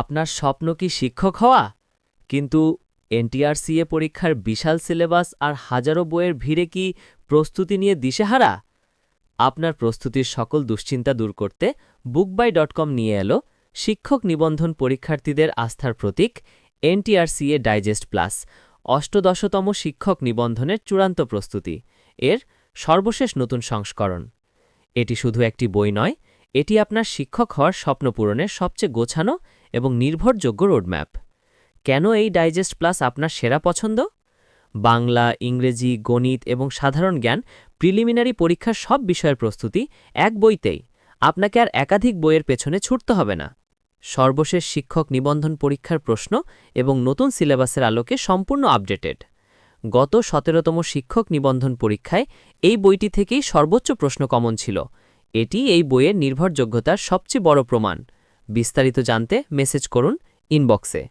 আপনার স্বপ্ন কি শিক্ষক হওয়া? কিন্তু এনটিআরসিএ পরীক্ষার বিশাল সিলেবাস আর হাজারো বইয়ের ভিড়ে কি প্রস্তুতি নিয়ে দিশেহারা? আপনার প্রস্তুতির সকল দুশ্চিন্তা দূর করতে bookbuy.com নিয়ে এলো শিক্ষক নিবন্ধন পরীক্ষার্থীদের আস্থার প্রতীক এনটিআরসিএ ডাইজেস্ট প্লাস, অষ্টদশতম শিক্ষক নিবন্ধনের চূড়ান্ত প্রস্তুতি এর সর্বশেষ নতুন সংস্করণ। এটি শুধু একটি বই নয়, এটি আপনার শিক্ষক হওয়ার স্বপ্ন পূরণের সবচেয়ে গোছানো এবং নির্ভরযোগ্য রোডম্যাপ। কেন এই ডাইজেস্ট প্লাস আপনার সেরা পছন্দ? বাংলা, ইংরেজি, গণিত এবং সাধারণ জ্ঞান প্রিলিমিনারি পরীক্ষার সব বিষয়ের প্রস্তুতি এক বইতেই। আপনাকে আর একাধিক বইয়ের পেছনে ছুটতে হবে না। সর্বশেষ শিক্ষক নিবন্ধন পরীক্ষার প্রশ্ন এবং নতুন সিলেবাসের আলোকে সম্পূর্ণ আপডেটেড। গত ১৭তম শিক্ষক নিবন্ধন পরীক্ষায় এই বইটি থেকেই সর্বোচ্চ প্রশ্ন কমন ছিল। এটি এই বইয়ের নির্ভরযোগ্যতার সবচেয়ে বড় প্রমাণ। বিস্তারিত জানতে মেসেজ করুন ইনবক্সে।